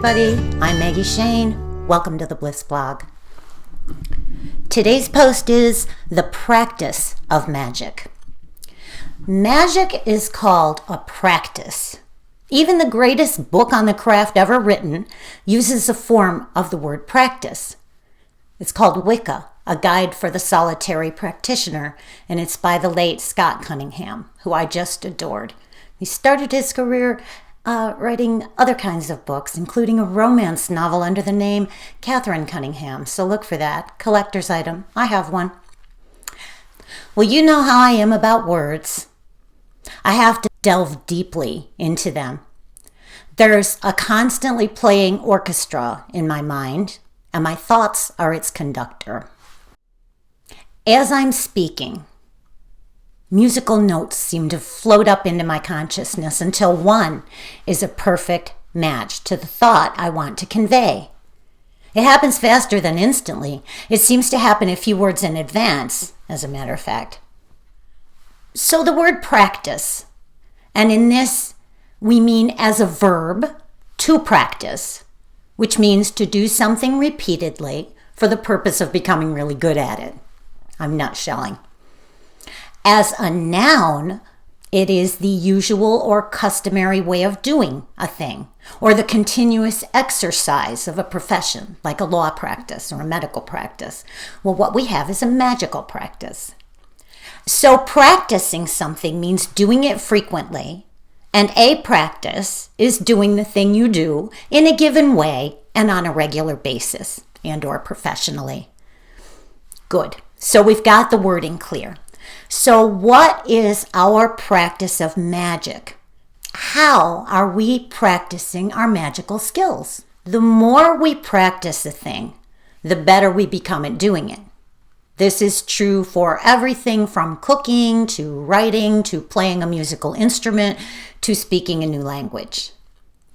everybody. I'm Maggie Shane. Welcome to the Bliss Blog. Today's post is the practice of magic. Magic is called a practice. Even the greatest book on the craft ever written uses a form of the word practice. It's called Wicca, a guide for the solitary practitioner, and it's by the late Scott Cunningham, who I just adored. He started his career writing other kinds of books, including a romance novel under the name Catherine Cunningham. So look for that. Collector's item. I have one. Well, you know how I am about words. I have to delve deeply into them. There's a constantly playing orchestra in my mind, and my thoughts are its conductor. As I'm speaking, musical notes seem to float up into my consciousness until one is a perfect match to the thought I want to convey. It happens faster than instantly. It seems to happen a few words in advance, as a matter of fact. So the word practice, and in this we mean as a verb, to practice, which means to do something repeatedly for the purpose of becoming really good at it. I'm nutshelling. As a noun, it is the usual or customary way of doing a thing, or the continuous exercise of a profession, like a law practice or a medical practice. Well, what we have is a magical practice. So practicing something means doing it frequently, and a practice is doing the thing you do in a given way and on a regular basis and or professionally. Good. So we've got the wording clear. So what is our practice of magic? How are we practicing our magical skills? The more we practice a thing, the better we become at doing it. This is true for everything from cooking to writing to playing a musical instrument to speaking a new language.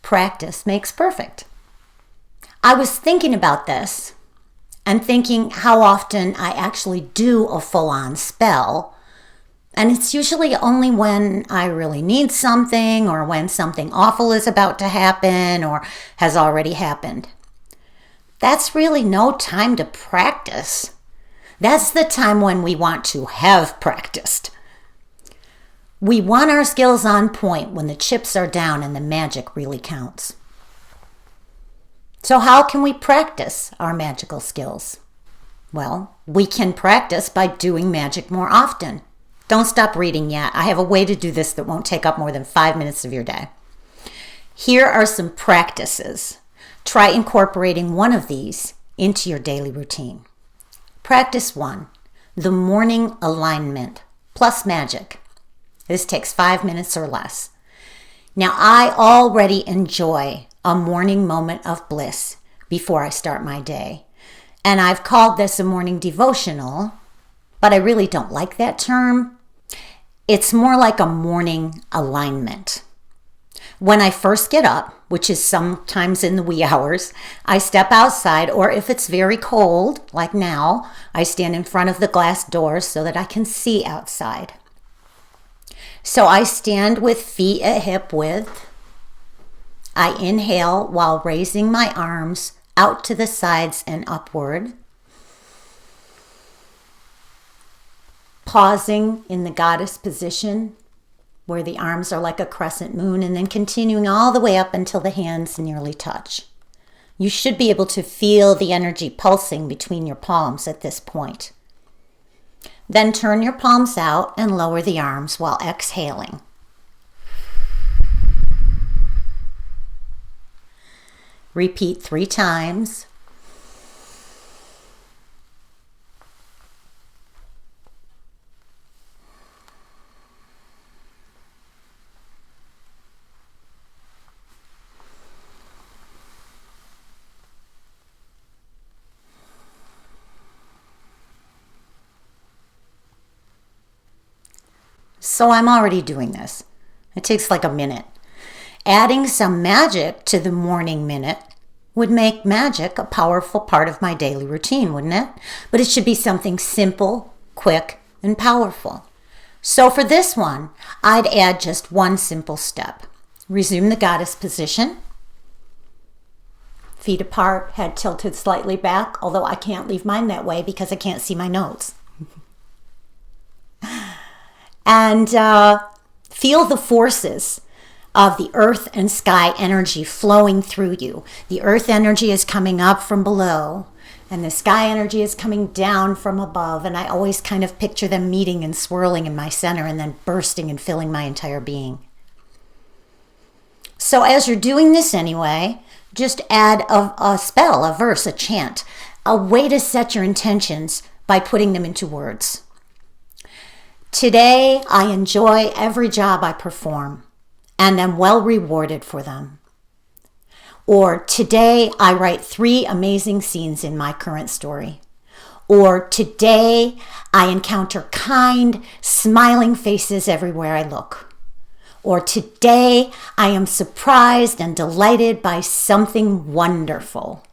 Practice makes perfect. I was thinking about this and thinking how often I actually do a full-on spell. And it's usually only when I really need something or when something awful is about to happen or has already happened. That's really no time to practice. That's the time when we want to have practiced. We want our skills on point when the chips are down and the magic really counts. So how can we practice our magical skills? Well, we can practice by doing magic more often. Don't stop reading yet. I have a way to do this that won't take up more than 5 minutes of your day. Here are some practices. Try incorporating one of these into your daily routine. Practice 1, the morning alignment plus magic. This takes 5 minutes or less. Now, I already enjoy a morning moment of bliss before I start my day. And I've called this a morning devotional, but I really don't like that term. It's more like a morning alignment. When I first get up, which is sometimes in the wee hours, I step outside, or if it's very cold, like now, I stand in front of the glass doors so that I can see outside. So I stand with feet at hip width. I inhale while raising my arms out to the sides and upward. Pausing in the goddess position where the arms are like a crescent moon, and then continuing all the way up until the hands nearly touch. You should be able to feel the energy pulsing between your palms at this point. Then turn your palms out and lower the arms while exhaling. Repeat 3 times. So I'm already doing this. It takes like a minute. Adding some magic to the morning minute would make magic a powerful part of my daily routine, wouldn't it? But it should be something simple, quick, and powerful. So for this one, I'd add just one simple step. Resume the goddess position. feet apart, head tilted slightly back, although I can't leave mine that way because I can't see my notes. And feel the forces of the earth and sky energy flowing through you. The earth energy is coming up from below, and the sky energy is coming down from above. And I always kind of picture them meeting and swirling in my center and then bursting and filling my entire being. So as you're doing this anyway, just add a spell, a verse, a chant, a way to set your intentions by putting them into words. Today, I enjoy every job I perform and am well rewarded for them. Or today, I write 3 amazing scenes in my current story. Or today, I encounter kind, smiling faces everywhere I look. Or today, I am surprised and delighted by something wonderful.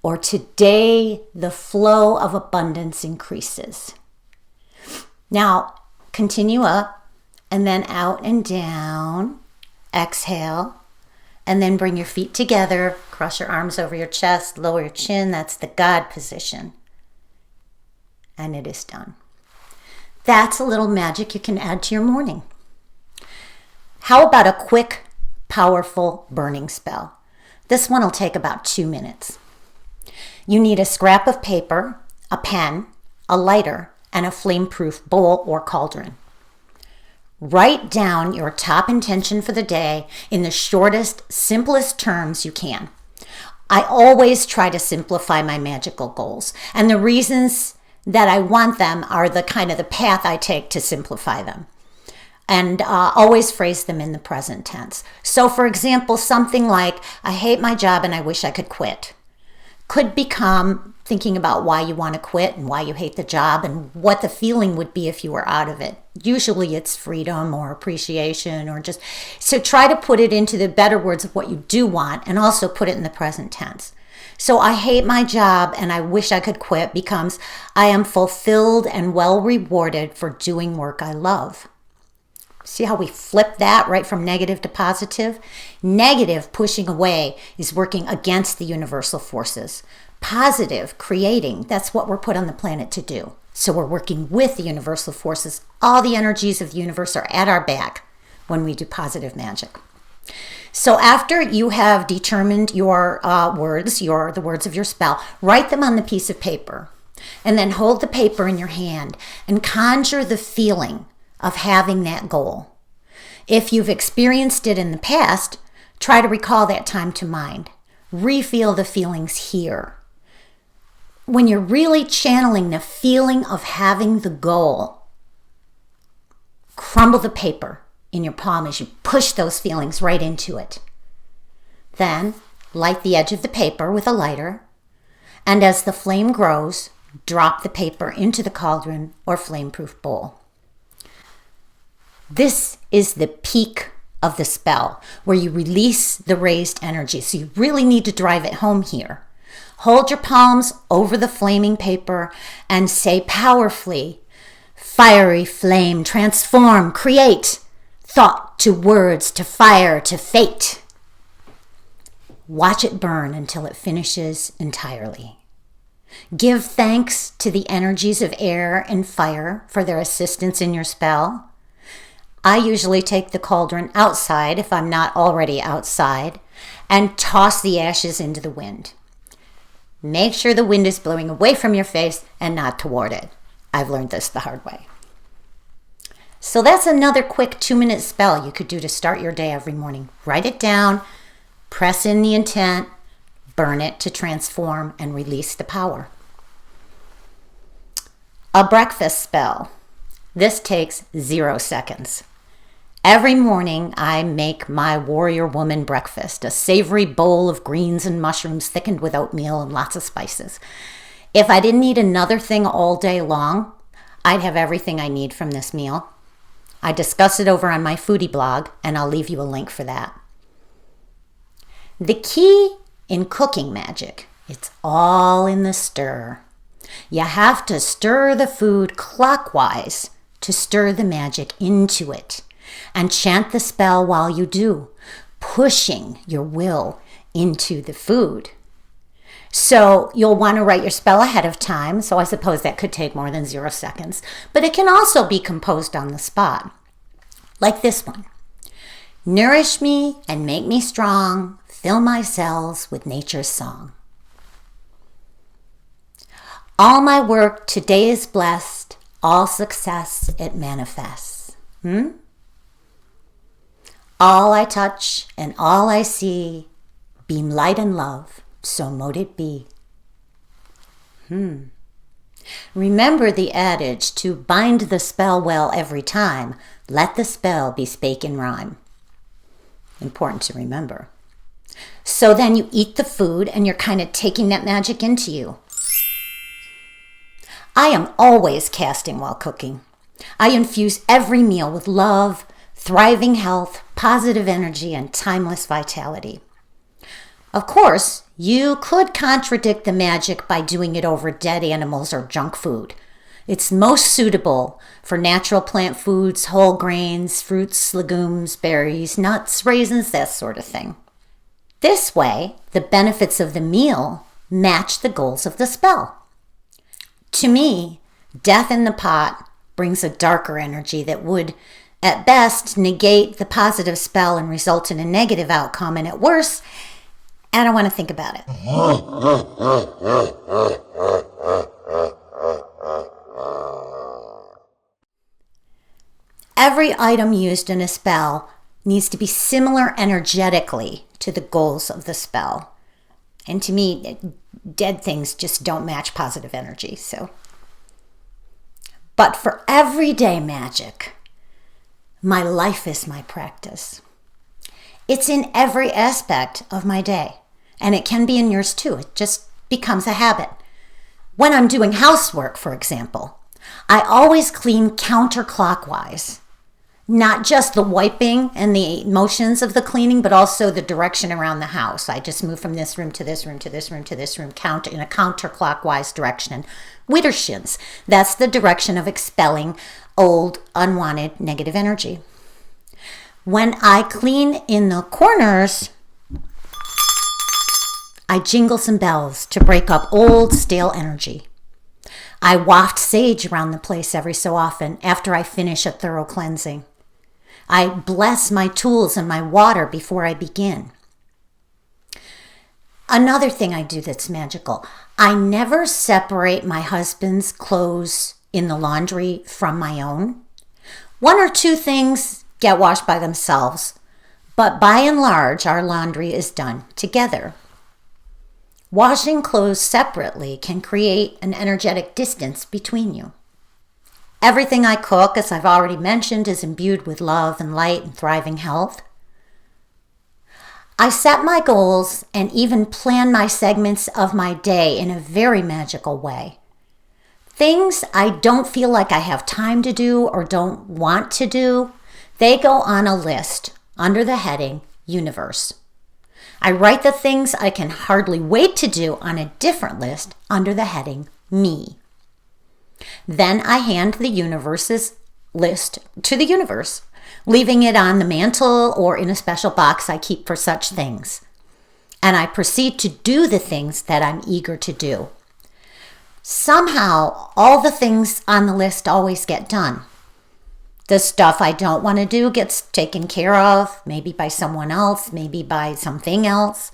Or today, the flow of abundance increases. Now, continue up and then out and down. Exhale. And then bring your feet together. Cross your arms over your chest. Lower your chin. That's the God position. And it is done. That's a little magic you can add to your morning. How about a quick, powerful burning spell? This one will take about 2 minutes. You need a scrap of paper, a pen, a lighter, and a flame-proof bowl or cauldron. Write down your top intention for the day in the shortest, simplest terms you can. I always try to simplify my magical goals, and the reasons that I want them are the path I take to simplify them. And always phrase them in the present tense. So for example, something like, I hate my job and I wish I could quit, could become thinking about why you want to quit and why you hate the job and what the feeling would be if you were out of it. Usually it's freedom or appreciation or just, so try to put it into the better words of what you do want and also put it in the present tense. So I hate my job and I wish I could quit becomes, I am fulfilled and well rewarded for doing work I love. See how we flip that right from negative to positive? Negative, pushing away, is working against the universal forces. Positive, creating, that's what we're put on the planet to do. So we're working with the universal forces. All the energies of the universe are at our back when we do positive magic. So after you have determined your words, the words of your spell, write them on the piece of paper. And then hold the paper in your hand and conjure the feeling of having that goal. If you've experienced it in the past, try to recall that time to mind. Refeel the feelings here. When you're really channeling the feeling of having the goal, crumble the paper in your palm as you push those feelings right into it. Then light the edge of the paper with a lighter, and as the flame grows, drop the paper into the cauldron or flame-proof bowl. This is the peak of the spell, where you release the raised energy. So you really need to drive it home here. Hold your palms over the flaming paper and say powerfully, fiery flame, transform, create, thought to words, to fire, to fate. Watch it burn until it finishes entirely. Give thanks to the energies of air and fire for their assistance in your spell. I usually take the cauldron outside if I'm not already outside and toss the ashes into the wind. Make sure the wind is blowing away from your face and not toward it. I've learned this the hard way. So that's another quick 2-minute spell you could do to start your day every morning. Write it down, press in the intent, burn it to transform and release the power. A breakfast spell. This takes 0 seconds. Every morning, I make my warrior woman breakfast, a savory bowl of greens and mushrooms thickened with oatmeal and lots of spices. If I didn't eat another thing all day long, I'd have everything I need from this meal. I discuss it over on my foodie blog, and I'll leave you a link for that. The key in cooking magic, it's all in the stir. You have to stir the food clockwise to stir the magic into it. And chant the spell while you do, pushing your will into the food. So you'll want to write your spell ahead of time. So I suppose that could take more than 0 seconds. But it can also be composed on the spot. Like this one. Nourish me and make me strong. Fill my cells with nature's song. All my work today is blessed. All success it manifests. All I touch and all I see beam light and love. So mote it be. Remember the adage to bind the spell well every time. Let the spell be spake in rhyme. Important to remember. So then you eat the food and you're kind of taking that magic into you. I am always casting while cooking. I infuse every meal with love, thriving health, positive energy, and timeless vitality. Of course, you could contradict the magic by doing it over dead animals or junk food. It's most suitable for natural plant foods, whole grains, fruits, legumes, berries, nuts, raisins, that sort of thing. This way, the benefits of the meal match the goals of the spell. To me, death in the pot brings a darker energy that would, at best, negate the positive spell and result in a negative outcome, and at worst, I don't want to think about it. Every item used in a spell needs to be similar energetically to the goals of the spell. And to me, dead things just don't match positive energy. But for everyday magic, my life is my practice. It's in every aspect of my day. And it can be in yours too. It just becomes a habit. When I'm doing housework, for example, I always clean counterclockwise. Not just the wiping and the motions of the cleaning, but also the direction around the house. I just move from this room to this room to this room to this room, in a counterclockwise direction. Widdershins, that's the direction of expelling old, unwanted, negative energy. When I clean in the corners, I jingle some bells to break up old, stale energy. I waft sage around the place every so often after I finish a thorough cleansing. I bless my tools and my water before I begin. Another thing I do that's magical, I never separate my husband's clothes in the laundry from my own. 1 or 2 things get washed by themselves, but by and large, our laundry is done together. Washing clothes separately can create an energetic distance between you. Everything I cook, as I've already mentioned, is imbued with love and light and thriving health. I set my goals and even plan my segments of my day in a very magical way. Things I don't feel like I have time to do or don't want to do, they go on a list under the heading Universe. I write the things I can hardly wait to do on a different list under the heading Me. Then I hand the universe's list to the universe, leaving it on the mantle or in a special box I keep for such things. And I proceed to do the things that I'm eager to do. Somehow, all the things on the list always get done. The stuff I don't want to do gets taken care of, maybe by someone else, maybe by something else.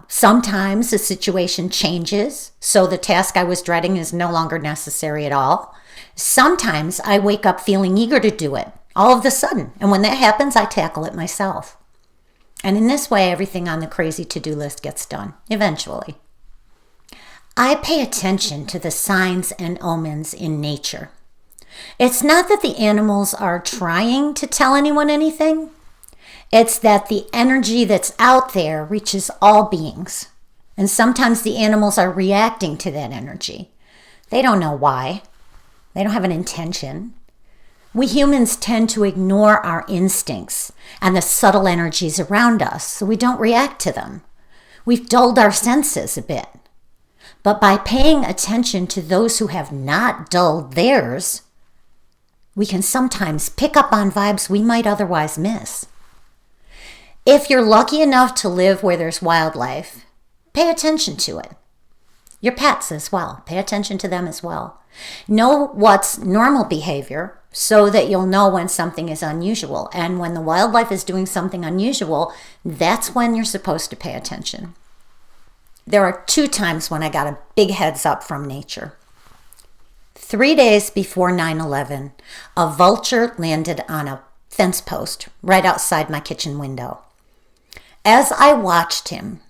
Sometimes the situation changes, so the task I was dreading is no longer necessary at all. Sometimes I wake up feeling eager to do it, all of a sudden, and when that happens, I tackle it myself. And in this way, everything on the crazy to-do list gets done, eventually. I pay attention to the signs and omens in nature. It's not that the animals are trying to tell anyone anything. It's that the energy that's out there reaches all beings. And sometimes the animals are reacting to that energy. They don't know why. They don't have an intention. We humans tend to ignore our instincts and the subtle energies around us, so we don't react to them. We've dulled our senses a bit. But by paying attention to those who have not dulled theirs, we can sometimes pick up on vibes we might otherwise miss. If you're lucky enough to live where there's wildlife, pay attention to it. Your pets as well. Pay attention to them as well. Know what's normal behavior so that you'll know when something is unusual. And when the wildlife is doing something unusual, that's when you're supposed to pay attention. There are 2 times when I got a big heads up from nature. 3 days before 9/11, a vulture landed on a fence post right outside my kitchen window. As I watched him,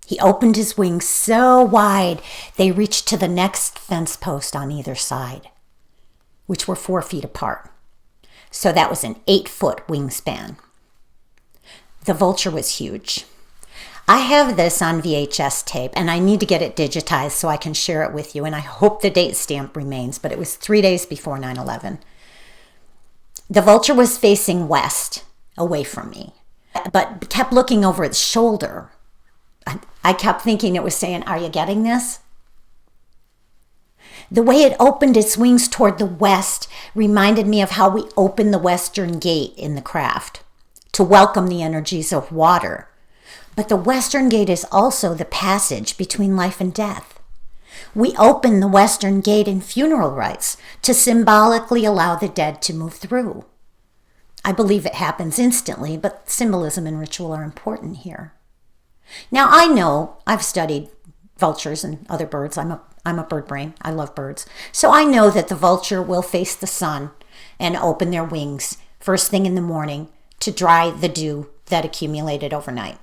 he opened his wings so wide they reached to the next fence post on either side, which were 4 feet apart. So that was an 8-foot wingspan. The vulture was huge. I have this on VHS tape, and I need to get it digitized so I can share it with you, and I hope the date stamp remains, but it was 3 days before 9/11. The vulture was facing west, away from me, but kept looking over its shoulder. I kept thinking it was saying, "Are you getting this?" The way it opened its wings toward the west reminded me of how we open the western gate in the craft to welcome the energies of water. But the western gate is also the passage between life and death. We open the western gate in funeral rites to symbolically allow the dead to move through. I believe it happens instantly, but symbolism and ritual are important here. Now, I know I've studied vultures and other birds. I'm a bird brain. I love birds. So I know that the vulture will face the sun and open their wings first thing in the morning to dry the dew that accumulated overnight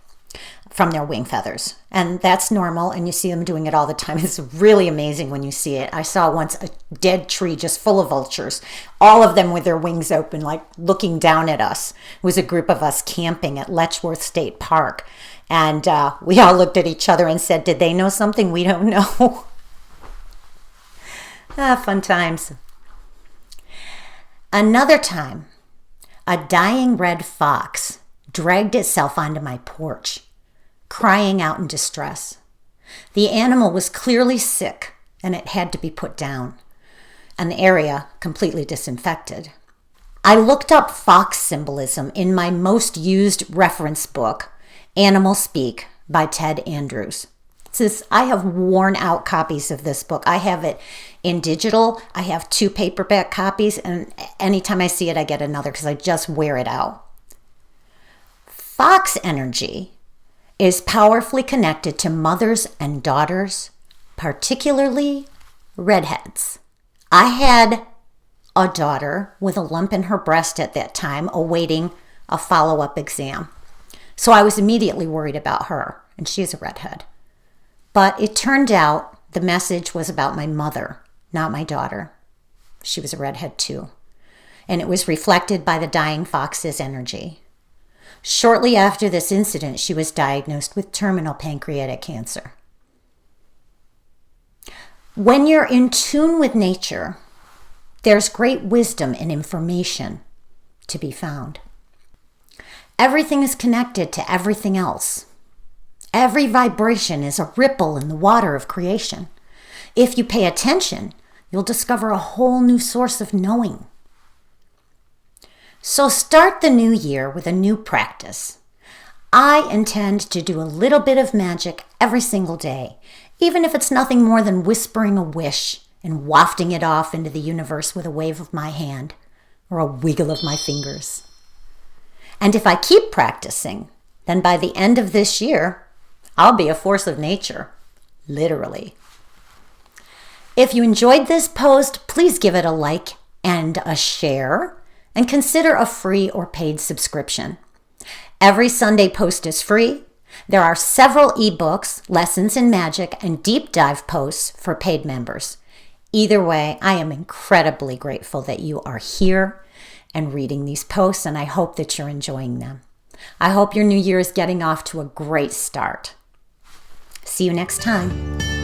from their wing feathers. And that's normal, and you see them doing it all the time. It's really amazing when you see it. I saw once a dead tree just full of vultures, all of them with their wings open, like looking down at us. It was a group of us camping at Letchworth State Park. And we all looked at each other and said, did they know something we don't know? Fun times. Another time, a dying red fox dragged itself onto my porch, crying out in distress. The animal was clearly sick, and it had to be put down, and the area completely disinfected. I looked up fox symbolism in my most used reference book, Animal Speak by Ted Andrews. I have worn out copies of this book. I have it in digital. I have 2 paperback copies, and anytime I see it, I get another because I just wear it out. Fox energy is powerfully connected to mothers and daughters, particularly redheads. I had a daughter with a lump in her breast at that time awaiting a follow-up exam. So I was immediately worried about her, and she's a redhead. But it turned out the message was about my mother, not my daughter. She was a redhead too. And it was reflected by the dying fox's energy. Shortly after this incident, she was diagnosed with terminal pancreatic cancer. When you're in tune with nature, there's great wisdom and information to be found. Everything is connected to everything else. Every vibration is a ripple in the water of creation. If you pay attention, you'll discover a whole new source of knowing. So start the new year with a new practice. I intend to do a little bit of magic every single day, even if it's nothing more than whispering a wish and wafting it off into the universe with a wave of my hand or a wiggle of my fingers. And if I keep practicing, then by the end of this year, I'll be a force of nature, literally. If you enjoyed this post, please give it a like and a share, and consider a free or paid subscription. Every Sunday post is free. There are several ebooks, lessons in magic, and deep dive posts for paid members. Either way, I am incredibly grateful that you are here and reading these posts, and I hope that you're enjoying them. I hope your new year is getting off to a great start. See you next time.